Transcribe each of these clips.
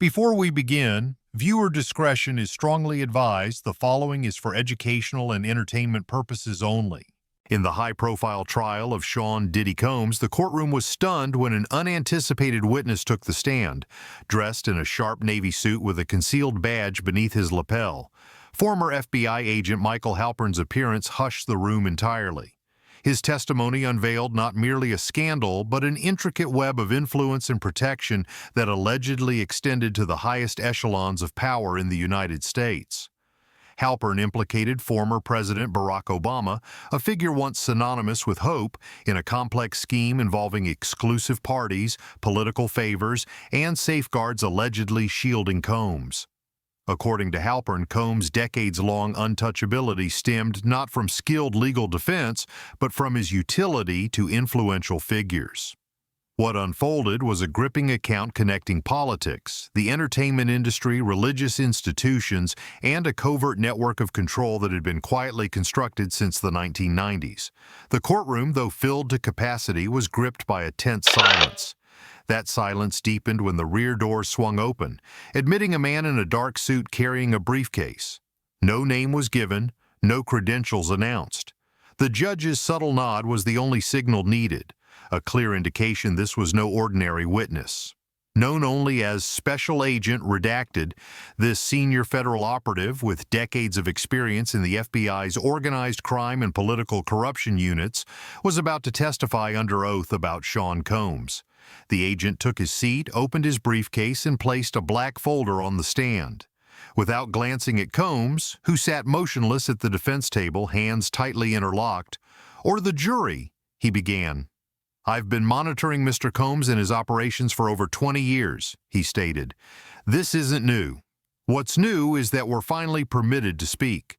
Before we begin, viewer discretion is strongly advised. The following is for educational and entertainment purposes only. In the high-profile trial of Sean Diddy Combs, the courtroom was stunned when an unanticipated witness took the stand, dressed in a sharp navy suit with a concealed badge beneath his lapel. Former FBI agent Michael Halpern's appearance hushed the room entirely. His testimony unveiled not merely a scandal, but an intricate web of influence and protection that allegedly extended to the highest echelons of power in the United States. Halpern implicated former President Barack Obama, a figure once synonymous with hope, in a complex scheme involving exclusive parties, political favors, and safeguards allegedly shielding Combs. According to Halpern, Combs' decades-long untouchability stemmed not from skilled legal defense, but from his utility to influential figures. What unfolded was a gripping account connecting politics, the entertainment industry, religious institutions, and a covert network of control that had been quietly constructed since the 1990s. The courtroom, though filled to capacity, was gripped by a tense silence. That silence deepened when the rear door swung open, admitting a man in a dark suit carrying a briefcase. No name was given, no credentials announced. The judge's subtle nod was the only signal needed, a clear indication this was no ordinary witness. Known only as Special Agent Redacted, this senior federal operative with decades of experience in the FBI's organized crime and political corruption units was about to testify under oath about Sean Combs. The agent took his seat, opened his briefcase, and placed a black folder on the stand. Without glancing at Combs, who sat motionless at the defense table, hands tightly interlocked, or the jury, he began. "I've been monitoring Mr. Combs and his operations for over 20 years, he stated. "This isn't new. What's new is that we're finally permitted to speak."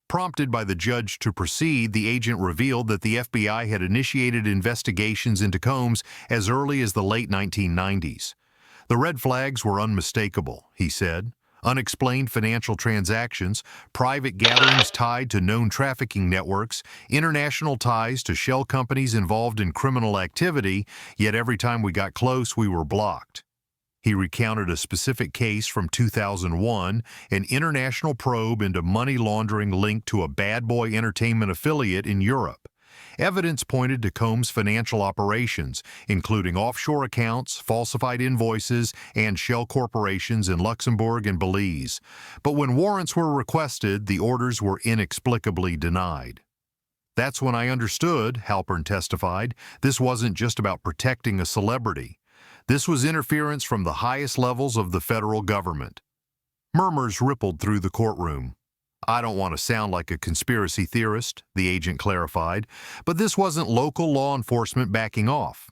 Prompted by the judge to proceed, the agent revealed that the FBI had initiated investigations into Combs as early as the late 1990s. The red flags were unmistakable, he said. Unexplained financial transactions, private gatherings tied to known trafficking networks, international ties to shell companies involved in criminal activity, yet every time we got close, we were blocked. He recounted a specific case from 2001, an international probe into money laundering linked to a bad boy entertainment affiliate in Europe. Evidence pointed to Combs' financial operations, including offshore accounts, falsified invoices, and shell corporations in Luxembourg and Belize. But when warrants were requested, the orders were inexplicably denied. "That's when I understood," Halpern testified, "this wasn't just about protecting a celebrity. This was interference from the highest levels of the federal government." Murmurs rippled through the courtroom. "I don't want to sound like a conspiracy theorist," the agent clarified, "but this wasn't local law enforcement backing off.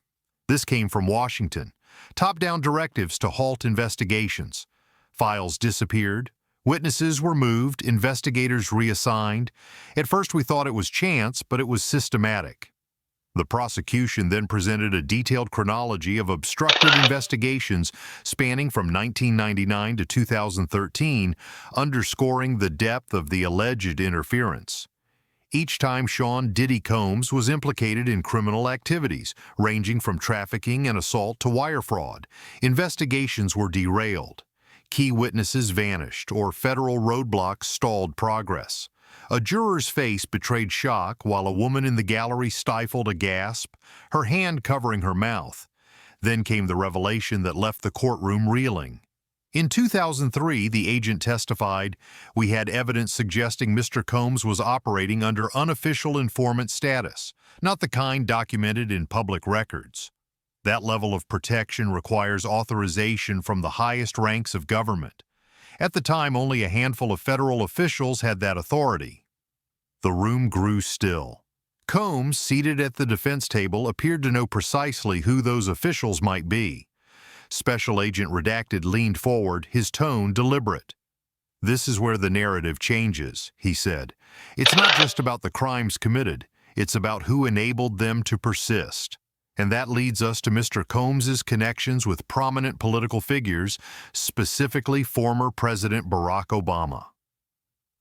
This came from Washington. Top-down directives to halt investigations. Files disappeared. Witnesses were moved, investigators reassigned. At first we thought it was chance, but it was systematic." The prosecution then presented a detailed chronology of obstructed investigations spanning from 1999 to 2013, underscoring the depth of the alleged interference. Each time Sean Diddy Combs was implicated in criminal activities, ranging from trafficking and assault to wire fraud, investigations were derailed. Key witnesses vanished, or federal roadblocks stalled progress. A juror's face betrayed shock while a woman in the gallery stifled a gasp, her hand covering her mouth. Then came the revelation that left the courtroom reeling. In 2003, the agent testified, "We had evidence suggesting Mr. Combs was operating under unofficial informant status, not the kind documented in public records. That level of protection requires authorization from the highest ranks of government. At the time, only a handful of federal officials had that authority." The room grew still. Combs, seated at the defense table, appeared to know precisely who those officials might be. Special Agent Redacted leaned forward, his tone deliberate. "This is where the narrative changes," he said. "It's not just about the crimes committed. It's about who enabled them to persist. And that leads us to Mr. Combs's connections with prominent political figures, specifically former President Barack Obama."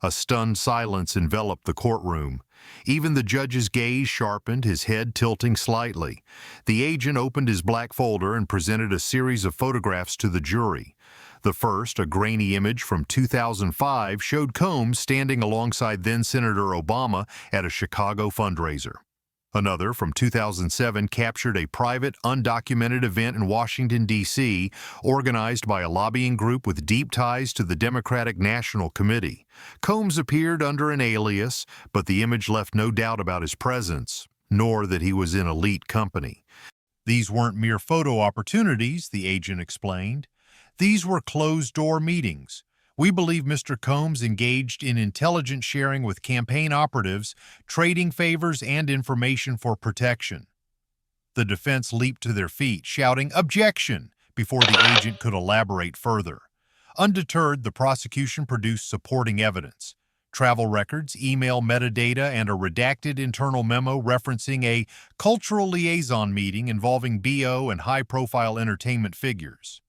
A stunned silence enveloped the courtroom. Even the judge's gaze sharpened, his head tilting slightly. The agent opened his black folder and presented a series of photographs to the jury. The first, a grainy image from 2005, showed Combs standing alongside then-Senator Obama at a Chicago fundraiser. Another, from 2007, captured a private, undocumented event in Washington, D.C., organized by a lobbying group with deep ties to the Democratic National Committee. Combs appeared under an alias, but the image left no doubt about his presence, nor that he was in elite company. These weren't mere photo opportunities, the agent explained. These were closed-door meetings. We believe Mr. Combs engaged in intelligence sharing with campaign operatives, trading favors and information for protection. The defense leaped to their feet, shouting, "Objection!" before the agent could elaborate further. Undeterred, the prosecution produced supporting evidence: travel records, email metadata, and a redacted internal memo referencing a cultural liaison meeting involving BO and high-profile entertainment figures.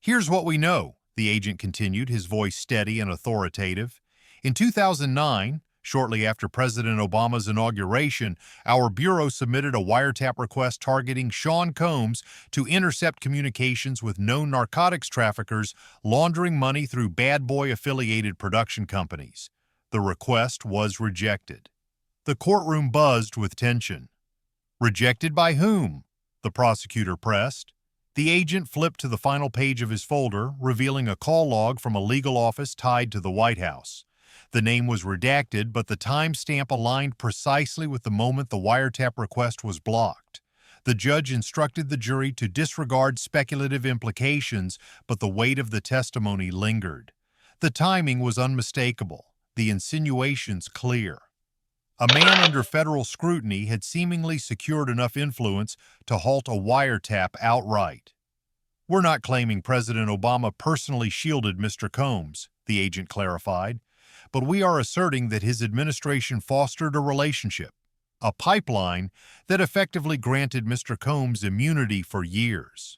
"Here's what we know," the agent continued, his voice steady and authoritative. "In 2009, shortly after President Obama's inauguration, our bureau submitted a wiretap request targeting Sean Combs to intercept communications with known narcotics traffickers laundering money through bad boy-affiliated production companies. The request was rejected." The courtroom buzzed with tension. "Rejected by whom?" the prosecutor pressed. The agent flipped to the final page of his folder, revealing a call log from a legal office tied to the White House. The name was redacted, but the timestamp aligned precisely with the moment the wiretap request was blocked. The judge instructed the jury to disregard speculative implications, but the weight of the testimony lingered. The timing was unmistakable, the insinuations clear. A man under federal scrutiny had seemingly secured enough influence to halt a wiretap outright. "We're not claiming President Obama personally shielded Mr. Combs," the agent clarified, "but we are asserting that his administration fostered a relationship, a pipeline that effectively granted Mr. Combs immunity for years."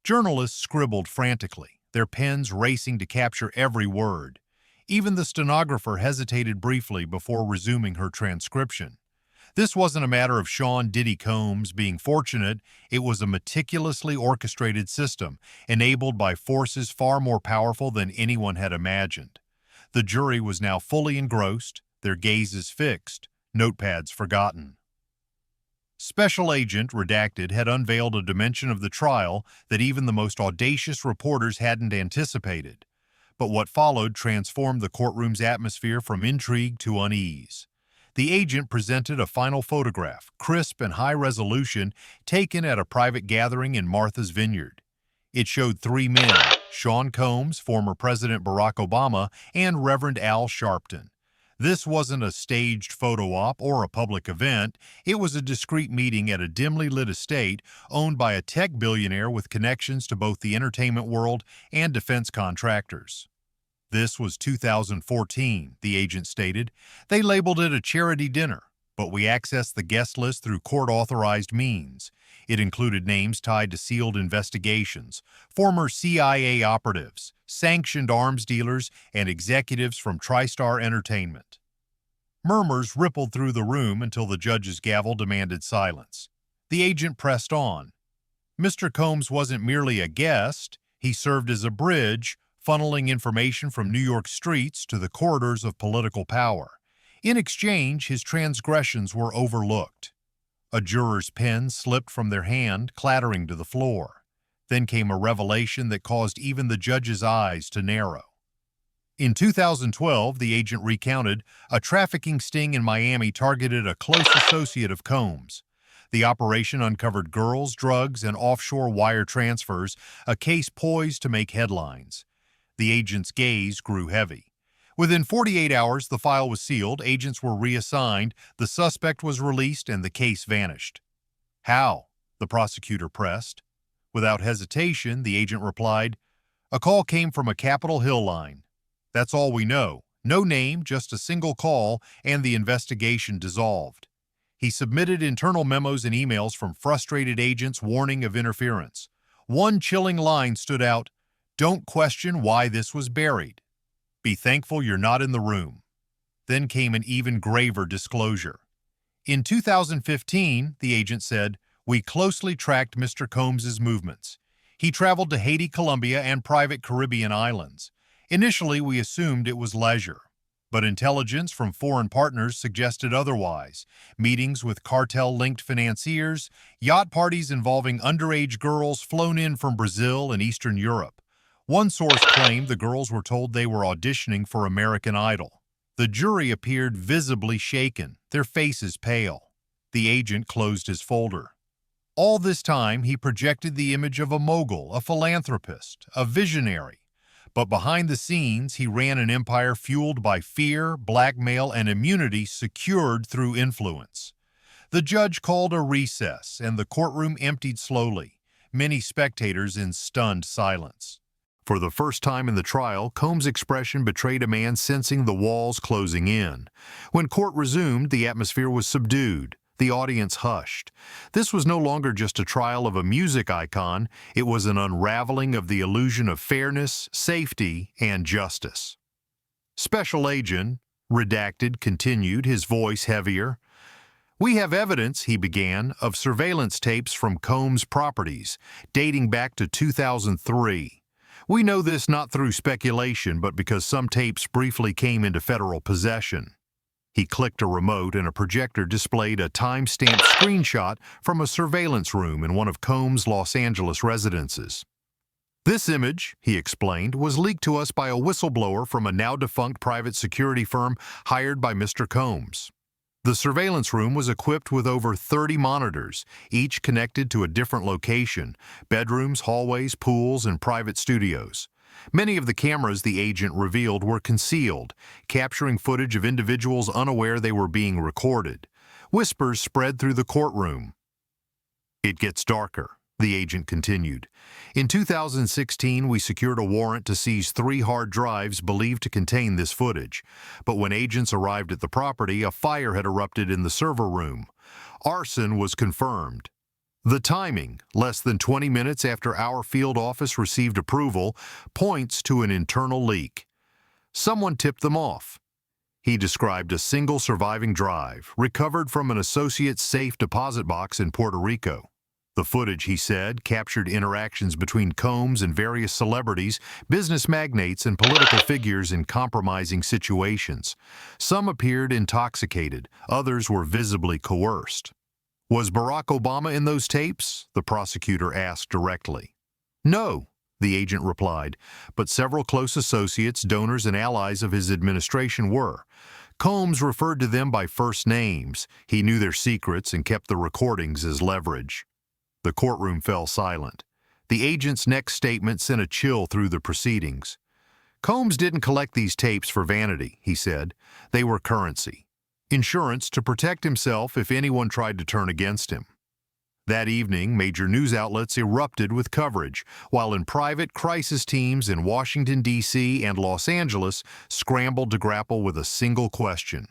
Journalists scribbled frantically, their pens racing to capture every word. Even the stenographer hesitated briefly before resuming her transcription. This wasn't a matter of Sean "Diddy" Combs being fortunate, it was a meticulously orchestrated system, enabled by forces far more powerful than anyone had imagined. The jury was now fully engrossed, their gazes fixed, notepads forgotten. Special Agent Redacted had unveiled a dimension of the trial that even the most audacious reporters hadn't anticipated. But what followed transformed the courtroom's atmosphere from intrigue to unease. The agent presented a final photograph, crisp and high resolution, taken at a private gathering in Martha's Vineyard. It showed three men: Sean Combs, former President Barack Obama, and Reverend Al Sharpton. This wasn't a staged photo op or a public event. It was a discreet meeting at a dimly lit estate owned by a tech billionaire with connections to both the entertainment world and defense contractors. This was 2014, the agent stated. They labeled it a charity dinner, but we accessed the guest list through court-authorized means. It included names tied to sealed investigations, former CIA operatives, sanctioned arms dealers, and executives from TriStar Entertainment. Murmurs rippled through the room until the judge's gavel demanded silence. The agent pressed on. Mr. Combs wasn't merely a guest, he served as a bridge, funneling information from New York streets to the corridors of political power. In exchange, his transgressions were overlooked. A juror's pen slipped from their hand, clattering to the floor. Then came a revelation that caused even the judge's eyes to narrow. In 2012, the agent recounted, a trafficking sting in Miami targeted a close associate of Combs. The operation uncovered girls, drugs, and offshore wire transfers, a case poised to make headlines. The agent's gaze grew heavy. Within 48 hours, the file was sealed, agents were reassigned, the suspect was released, and the case vanished. "How?" the prosecutor pressed. Without hesitation, the agent replied, "A call came from a Capitol Hill line. That's all we know. No name, just a single call, and the investigation dissolved." He submitted internal memos and emails from frustrated agents warning of interference. One chilling line stood out: "Don't question why this was buried. Be thankful you're not in the room." Then came an even graver disclosure. In 2015, the agent said, "We closely tracked Mr. Combs's movements. He traveled to Haiti, Colombia, and private Caribbean islands. Initially, we assumed it was leisure, but intelligence from foreign partners suggested otherwise. Meetings with cartel-linked financiers, yacht parties involving underage girls flown in from Brazil and Eastern Europe. One source claimed the girls were told they were auditioning for American Idol. The jury appeared visibly shaken, their faces pale. The agent closed his folder. All this time, he projected the image of a mogul, a philanthropist, a visionary. But behind the scenes, he ran an empire fueled by fear, blackmail, and immunity secured through influence. The judge called a recess, and the courtroom emptied slowly, many spectators in stunned silence. For the first time in the trial, Combs' expression betrayed a man sensing the walls closing in. When court resumed, the atmosphere was subdued. The audience hushed. This was no longer just a trial of a music icon, it was an unraveling of the illusion of fairness, safety, and justice. Special Agent, redacted, continued, his voice heavier. "We have evidence," he began, "of surveillance tapes from Combs' properties, dating back to 2003. We know this not through speculation, but because some tapes briefly came into federal possession." He clicked a remote and a projector displayed a time-stamped screenshot from a surveillance room in one of Combs' Los Angeles residences. "This image," he explained, "was leaked to us by a whistleblower from a now-defunct private security firm hired by Mr. Combs. The surveillance room was equipped with over 30 monitors, each connected to a different location: bedrooms, hallways, pools, and private studios. Many of the cameras, the agent revealed, were concealed, capturing footage of individuals unaware they were being recorded. Whispers spread through the courtroom. It gets darker," the agent continued. "In 2016, we secured a warrant to seize 3 hard drives believed to contain this footage. But when agents arrived at the property, a fire had erupted in the server room. Arson was confirmed. The timing, less than 20 minutes after our field office received approval, points to an internal leak. Someone tipped them off." He described a single surviving drive, recovered from an associate's safe deposit box in Puerto Rico. The footage, he said, captured interactions between Combs and various celebrities, business magnates, and political figures in compromising situations. Some appeared intoxicated, others were visibly coerced. "Was Barack Obama in those tapes?" the prosecutor asked directly. "No," the agent replied, "but several close associates, donors, and allies of his administration were. Combs referred to them by first names. He knew their secrets and kept the recordings as leverage." The courtroom fell silent. The agent's next statement sent a chill through the proceedings. "Combs didn't collect these tapes for vanity," he said. "They were currency. Insurance to protect himself if anyone tried to turn against him." That evening, major news outlets erupted with coverage, while in private, crisis teams in Washington, D.C. and Los Angeles scrambled to grapple with a single question: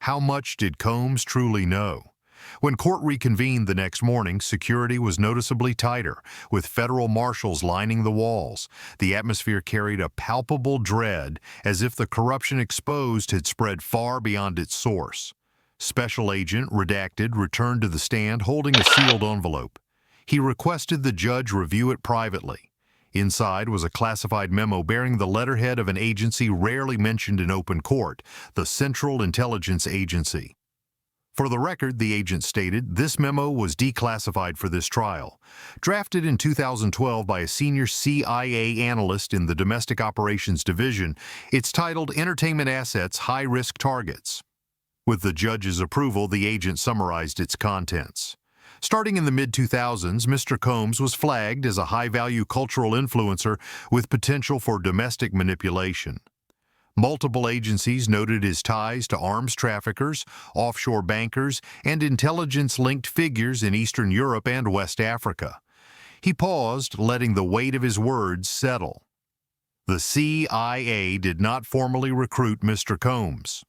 how much did Combs truly know? When court reconvened the next morning, security was noticeably tighter, with federal marshals lining the walls. The atmosphere carried a palpable dread, as if the corruption exposed had spread far beyond its source. Special Agent, redacted, returned to the stand holding a sealed envelope. He requested the judge review it privately. Inside was a classified memo bearing the letterhead of an agency rarely mentioned in open court, the Central Intelligence Agency. For the record, the agent stated, this memo was declassified for this trial. Drafted in 2012 by a senior CIA analyst in the Domestic Operations Division, it's titled Entertainment Assets High-Risk Targets. With the judge's approval, the agent summarized its contents. Starting in the mid-2000s, Mr. Combs was flagged as a high-value cultural influencer with potential for domestic manipulation. Multiple agencies noted his ties to arms traffickers, offshore bankers, and intelligence-linked figures in Eastern Europe and West Africa. He paused, letting the weight of his words settle. The CIA did not formally recruit Mr. Combs.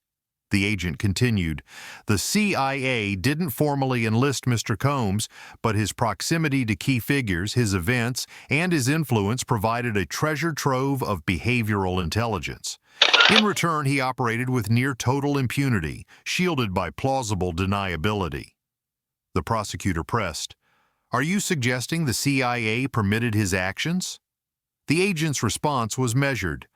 The agent continued, the CIA didn't formally enlist Mr. Combs, but his proximity to key figures, his events, and his influence provided a treasure trove of behavioral intelligence. In return, he operated with near-total impunity, shielded by plausible deniability. The prosecutor pressed, Are you suggesting the CIA permitted his actions? The agent's response was measured.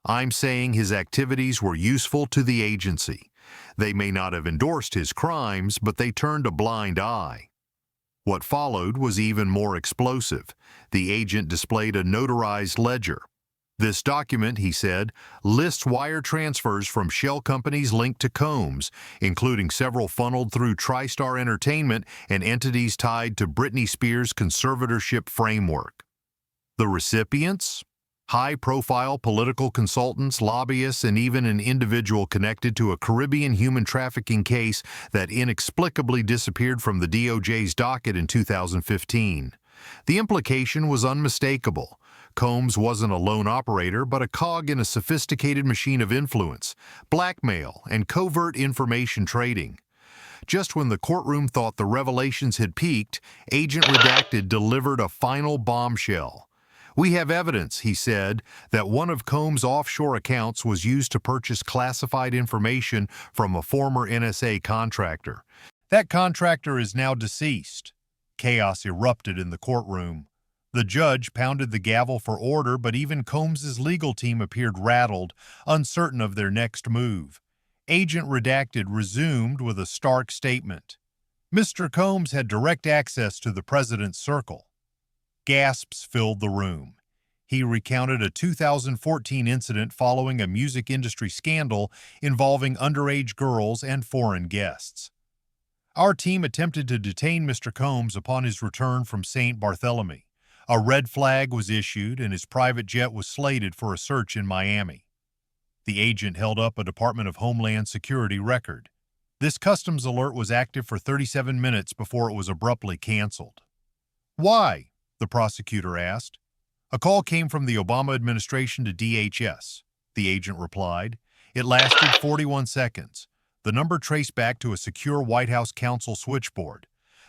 I'm saying his activities were useful to the agency. They may not have endorsed his crimes, but they turned a blind eye. What followed was even more explosive. The agent displayed a notarized ledger. This document, he said, lists wire transfers from shell companies linked to Combs, including several funneled through TriStar Entertainment and entities tied to Britney Spears' conservatorship framework. The recipients? High-profile political consultants, lobbyists, and even an individual connected to a Caribbean human trafficking case that inexplicably disappeared from the DOJ's docket in 2015. The implication was unmistakable. Combs wasn't a lone operator, but a cog in a sophisticated machine of influence, blackmail, and covert information trading. Just when the courtroom thought the revelations had peaked, Agent Redacted delivered a final bombshell. We have evidence, he said, that one of Combs' offshore accounts was used to purchase classified information from a former NSA contractor. That contractor is now deceased. Chaos erupted in the courtroom. The judge pounded the gavel for order, but even Combs' legal team appeared rattled, uncertain of their next move. Agent Redacted resumed with a stark statement. Mr. Combs had direct access to the president's circle. Gasps filled the room. He recounted a 2014 incident following a music industry scandal involving underage girls and foreign guests. Our team attempted to detain Mr. Combs upon his return from St. Barthélemy. A red flag was issued and his private jet was slated for a search in Miami. The agent held up a Department of Homeland Security record. This customs alert was active for 37 minutes before it was abruptly canceled. Why? The prosecutor asked. A call came from the Obama administration to DHS, the agent replied. It lasted 41 seconds. The number traced back to a secure White House counsel switchboard.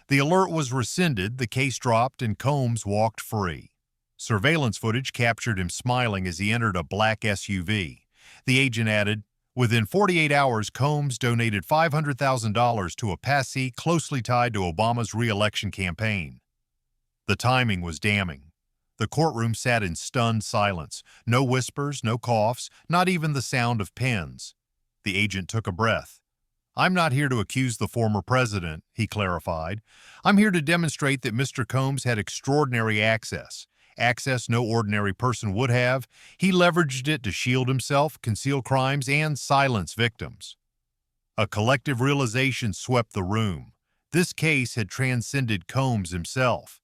The alert was rescinded, the case dropped, and Combs walked free. Surveillance footage captured him smiling as he entered a black SUV. The agent added, within 48 hours, Combs donated $500,000 to a patsy closely tied to Obama's re-election campaign. The timing was damning. The courtroom sat in stunned silence. No whispers, no coughs, not even the sound of pens. The agent took a breath. I'm not here to accuse the former president, he clarified. I'm here to demonstrate that Mr. Combs had extraordinary access no ordinary person would have. He leveraged it to shield himself, conceal crimes, and silence victims. A collective realization swept the room. This case had transcended Combs himself.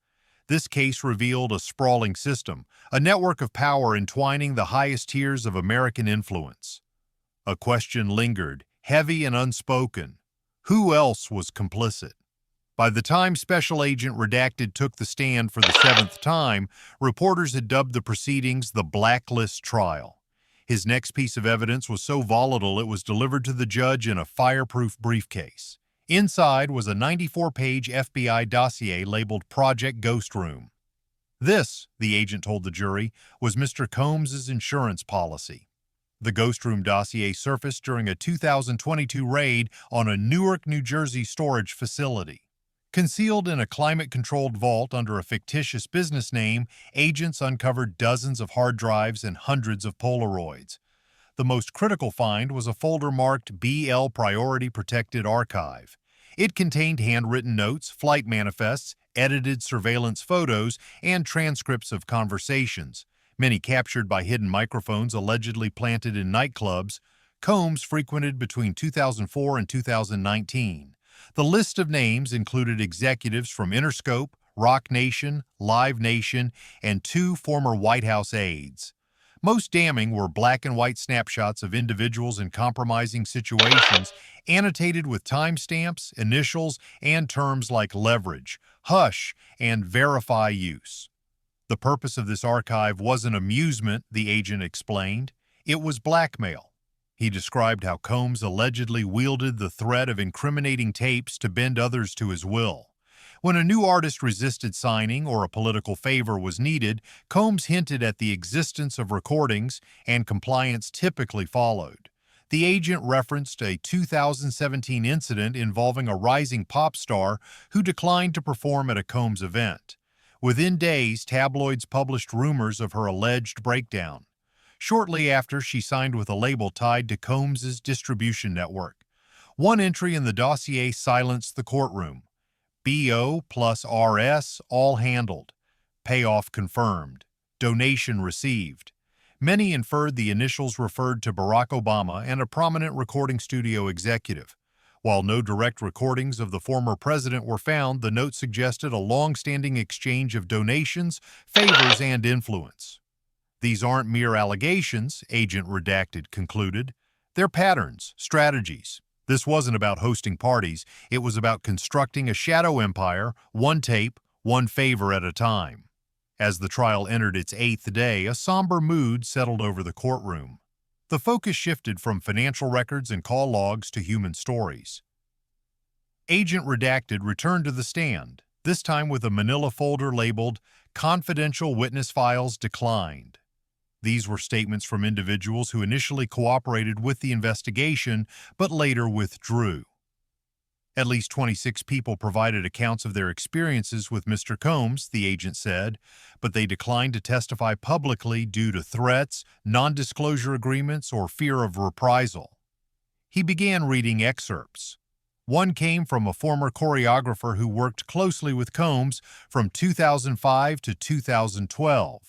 This case revealed a sprawling system, a network of power entwining the highest tiers of American influence. A question lingered, heavy and unspoken. Who else was complicit? By the time Special Agent Redacted took the stand for the 7th time, reporters had dubbed the proceedings the Blacklist Trial. His next piece of evidence was so volatile it was delivered to the judge in a fireproof briefcase. Inside was a 94-page FBI dossier labeled Project Ghost Room. This, the agent told the jury, was Mr. Combs' insurance policy. The Ghost Room dossier surfaced during a 2022 raid on a Newark, New Jersey storage facility. Concealed in a climate-controlled vault under a fictitious business name, agents uncovered dozens of hard drives and hundreds of Polaroids. The most critical find was a folder marked BL Priority Protected Archive. It contained handwritten notes, flight manifests, edited surveillance photos, and transcripts of conversations, many captured by hidden microphones allegedly planted in nightclubs. Combs frequented between 2004 and 2019. The list of names included executives from Interscope, Rock Nation, Live Nation, and 2 former White House aides. Most damning were black and white snapshots of individuals in compromising situations, annotated with timestamps, initials, and terms like leverage, hush, and verify use. The purpose of this archive wasn't amusement, the agent explained. It was blackmail. He described how Combs allegedly wielded the threat of incriminating tapes to bend others to his will. When a new artist resisted signing or a political favor was needed, Combs hinted at the existence of recordings, and compliance typically followed. The agent referenced a 2017 incident involving a rising pop star who declined to perform at a Combs event. Within days, tabloids published rumors of her alleged breakdown. Shortly after, she signed with a label tied to Combs's distribution network. One entry in the dossier silenced the courtroom. BO plus RS all handled. Payoff confirmed. Donation received. Many inferred the initials referred to Barack Obama and a prominent recording studio executive. While no direct recordings of the former president were found, the note suggested a long-standing exchange of donations, favors, and influence. These aren't mere allegations, Agent Redacted concluded. They're patterns, strategies. This wasn't about hosting parties. It was about constructing a shadow empire, one tape, one favor at a time. As the trial entered its 8th day, a somber mood settled over the courtroom. The focus shifted from financial records and call logs to human stories. Agent Redacted returned to the stand, this time with a manila folder labeled "Confidential Witness Files Declined." These were statements from individuals who initially cooperated with the investigation but later withdrew. At least 26 people provided accounts of their experiences with Mr. Combs, the agent said, but they declined to testify publicly due to threats, non-disclosure agreements, or fear of reprisal. He began reading excerpts. One came from a former choreographer who worked closely with Combs from 2005 to 2012.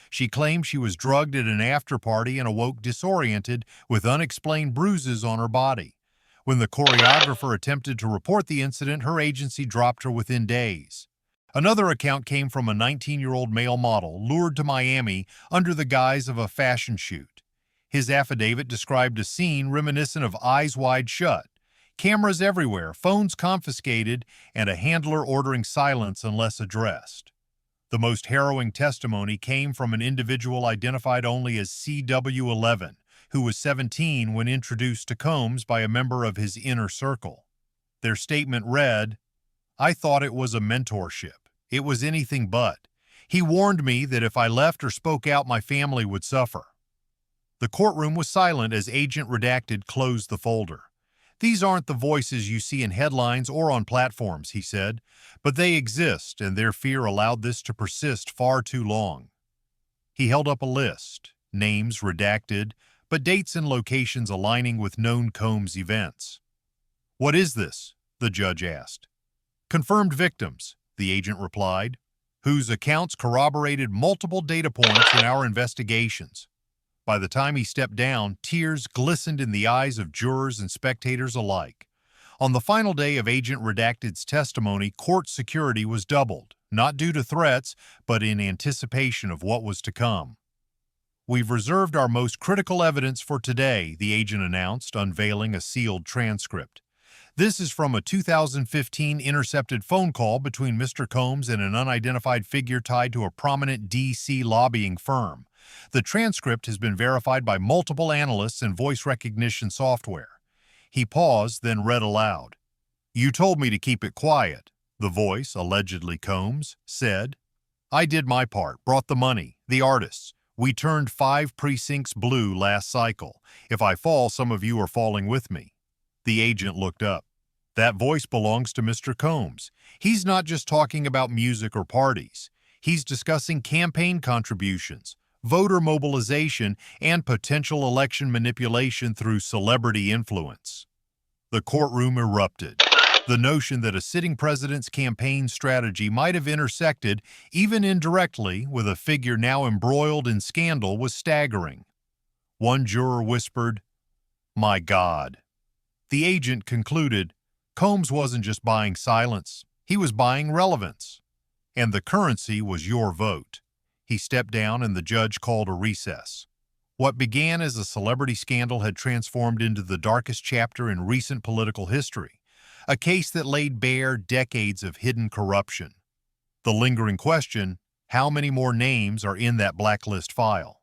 She claimed she was drugged at an after-party and awoke disoriented with unexplained bruises on her body. When the choreographer attempted to report the incident, her agency dropped her within days. Another account came from a 19-year-old male model lured to Miami under the guise of a fashion shoot. His affidavit described a scene reminiscent of Eyes Wide Shut. Cameras everywhere, phones confiscated, and a handler ordering silence unless addressed. The most harrowing testimony came from an individual identified only as CW11, who was 17 when introduced to Combs by a member of his inner circle. Their statement read, "I thought it was a mentorship. It was anything but. He warned me that if I left or spoke out, my family would suffer." The courtroom was silent as Agent Redacted closed the folder. "These aren't the voices you see in headlines or on platforms," he said, "but they exist, and their fear allowed this to persist far too long." He held up a list, names redacted, but dates and locations aligning with known Combs events. "What is this?" the judge asked. "Confirmed victims," the agent replied, "whose accounts corroborated multiple data points in our investigations." By the time he stepped down, tears glistened in the eyes of jurors and spectators alike. On the final day of Agent Redacted's testimony, court security was doubled, not due to threats, but in anticipation of what was to come. "We've reserved our most critical evidence for today," the agent announced, unveiling a sealed transcript. "This is from a 2015 intercepted phone call between Mr. Combs and an unidentified figure tied to a prominent D.C. lobbying firm. The transcript has been verified by multiple analysts and voice recognition software." He paused, then read aloud. "You told me to keep it quiet," the voice, allegedly Combs, said. "I did my part, brought the money, the artists. We turned 5 precincts blue last cycle. If I fall, some of you are falling with me." The agent looked up. "That voice belongs to Mr. Combs. He's not just talking about music or parties. He's discussing campaign contributions, voter mobilization, and potential election manipulation through celebrity influence." The courtroom erupted. The notion that a sitting president's campaign strategy might have intersected, even indirectly, with a figure now embroiled in scandal was staggering. One juror whispered, "My God." The agent concluded, Combs wasn't just buying silence, he was buying relevance. And the currency was your vote. He stepped down and the judge called a recess. What began as a celebrity scandal had transformed into the darkest chapter in recent political history, a case that laid bare decades of hidden corruption. The lingering question, how many more names are in that blacklist file?